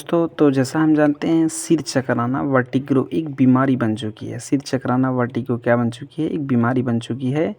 दोस्तों, तो जैसा हम जानते हैं सिर चकराना वर्टिगो एक बीमारी बन चुकी है। सिर चकराना वर्टिगो क्या बन चुकी है? एक बीमारी बन चुकी है,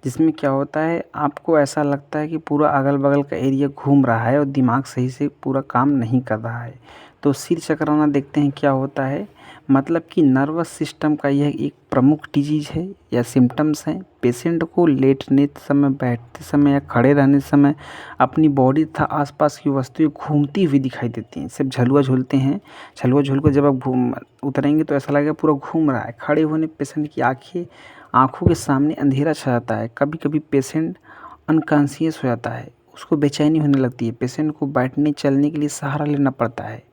जिसमें क्या होता है आपको ऐसा लगता है कि पूरा अगल-बगल का एरिया घूम रहा है और दिमाग सही से पूरा काम नहीं कर रहा है। तो सिर चकराना देखते हैं क्या होता है, मतलब कि नर्वस सिस्टम का यह एक प्रमुख डिजीज़ है या सिम्पटम्स हैं। पेशेंट को लेटने समय, बैठते समय या खड़े रहने समय अपनी बॉडी तथा आसपास की वस्तुएं घूमती हुई दिखाई देती हैं। सिर्फ झलुआ झूलते हैं, झलुआ झूल कर जब आप घूम उतरेंगे तो ऐसा लगेगा पूरा घूम रहा है। खड़े होने पेशेंट की आँखों के सामने अंधेरा छा जाता है। कभी-कभी पेशेंट अनकॉन्शियस हो जाता है, उसको बेचैनी होने लगती है। पेशेंट को बैठने चलने के लिए सहारा लेना पड़ता है।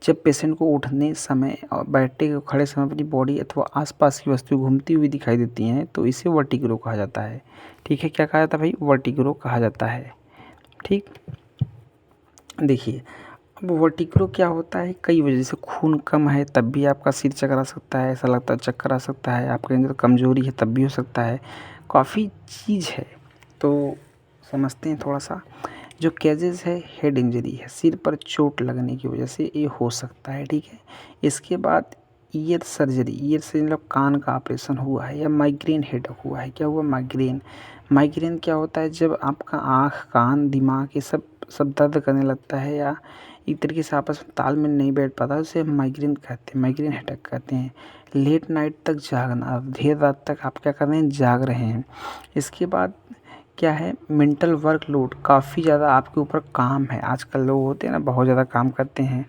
जब पेशेंट को उठने समय और बैठते या खड़े समय अपनी बॉडी अथवा आसपास की वस्तुएं घूमती हुई दिखाई देती हैं तो इसे वर्टिगो कहा जाता है। ठीक है, क्या कहा जाता है भाई? वर्टिगो कहा जाता है। ठीक, देखिए अब वर्टिगो क्या होता है, कई वजह से खून कम है तब भी आपका सिर चकरा सकता है, ऐसा लगता है चक्कर आ सकता है, आपके अंदर कमजोरी है तब भी हो सकता है, काफ़ी चीज़ है। तो समझते हैं थोड़ा सा। जो केजेस है, हेड इंजरी है, सिर पर चोट लगने की वजह से ये हो सकता है। ठीक है, इसके बाद ईयर सर्जरी, ईयर से मतलब कान का ऑपरेशन हुआ है या माइग्रेन हेड हुआ है। क्या हुआ? माइग्रेन। माइग्रेन क्या होता है? जब आपका आँख, कान, दिमाग ये सब दर्द करने लगता है या एक तरीके से आपस में तालमेल नहीं बैठ पाता, उसे हम माइग्रेन कहते हैं, माइग्रेन हेडेक कहते हैं। लेट नाइट तक जागना, देर रात तक आप क्या कर रहे हैं? जाग रहे हैं। इसके बाद क्या है? मेंटल वर्कलोड, काफ़ी ज़्यादा आपके ऊपर काम है। आजकल लोग होते हैं ना, बहुत ज़्यादा काम करते हैं,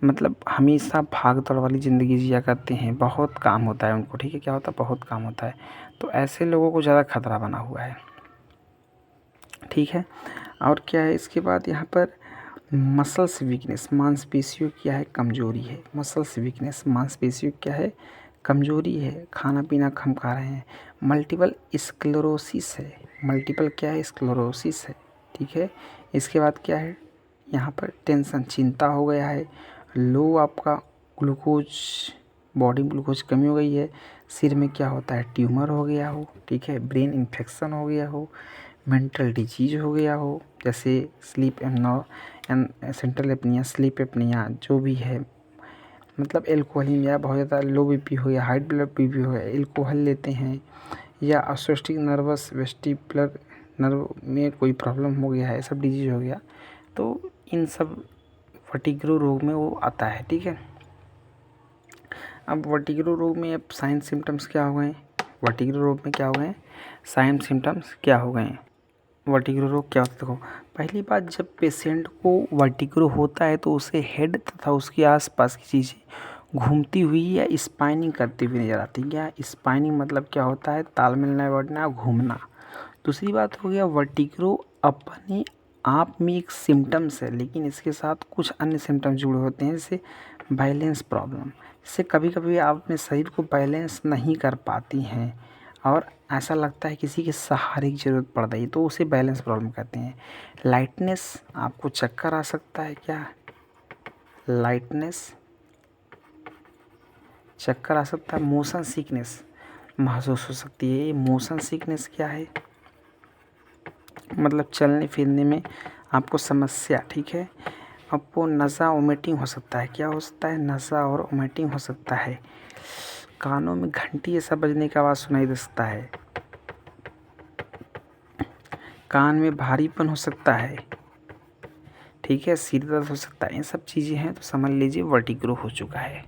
मतलब हमेशा भाग दौड़ वाली ज़िंदगी जिया करते हैं, बहुत काम होता है उनको। ठीक है, क्या होता है? बहुत काम होता है। तो ऐसे लोगों को ज़्यादा खतरा बना हुआ है। ठीक है, और क्या है इसके बाद यहाँ पर मसल्स वीकनेस, मांसपेशियों क्या है? कमजोरी है। मसल्स वीकनेस, मांसपेशियों क्या है? कमजोरी है। खाना पीना कम खा रहे हैं। मल्टीपल स्क्लेरोसिस है। मल्टीपल क्या है? स्क्लेरोसिस है। ठीक है, इसके बाद क्या है? यहाँ पर टेंशन, चिंता हो गया है। लो आपका ग्लूकोज, बॉडी ग्लूकोज कमी हो गई है। सिर में क्या होता है? ट्यूमर हो गया हो। ठीक है, ब्रेन इन्फेक्शन हो गया हो, मेंटल डिजीज हो गया हो, जैसे sleep central apnoea, sleep apnoea जो भी है, मतलब एल्कोहलिमिया, बहुत ज़्यादा लो बीपी हो गया, हाई ब्लड बीपी हो गया, एल्कोहल लेते हैं, या ऑब्स्ट्रक्टिव नर्वस वेस्टिबुलर नर्व में कोई प्रॉब्लम हो गया है, सब डिजीज हो गया, तो इन सब वर्टिगो रोग में वो आता है। ठीक है, अब वर्टिगो रोग में अब साइन सिम्टम्स क्या हो गए? वर्टिगो रोग में क्या हो गए? साइन सिम्टम्स क्या हो गए? वर्टिगो रोग क्या होता है? देखो, पहली बात, जब पेशेंट को वर्टिगो होता है तो उसे हेड तथा उसके आसपास की चीज़ें घूमती हुई या स्पाइनिंग करती हुई नजर आती है। क्या स्पाइनिंग मतलब क्या होता है? तालमेल न बैठना, घूमना। दूसरी बात हो गया, वर्टिगो अपने आप में एक सिम्टम्स है, लेकिन इसके साथ कुछ अन्य सिम्टम्स जुड़े होते हैं, जैसे बैलेंस प्रॉब्लम। इससे कभी कभी आप अपने शरीर को बैलेंस नहीं कर पाती हैं और ऐसा लगता है किसी के सहारे की ज़रूरत पड़ रही है, तो उसे बैलेंस प्रॉब्लम कहते हैं। लाइटनेस, आपको चक्कर आ सकता है। क्या? लाइटनेस, चक्कर आ सकता है। मोशन सिकनेस महसूस हो सकती है। ये मोशन सिकनेस क्या है? मतलब चलने फिरने में आपको समस्या। ठीक है, आपको नज़ा वोमिटिंग हो सकता है। क्या हो सकता है? नज़ा और वोमिटिंग हो सकता है। कानों में घंटी ऐसा बजने की आवाज़ सुनाई दे सकता है। कान में भारीपन हो सकता है। ठीक है, सिर दर्द हो सकता है। ये सब चीज़ें हैं तो समझ लीजिए वर्टिगो हो चुका है।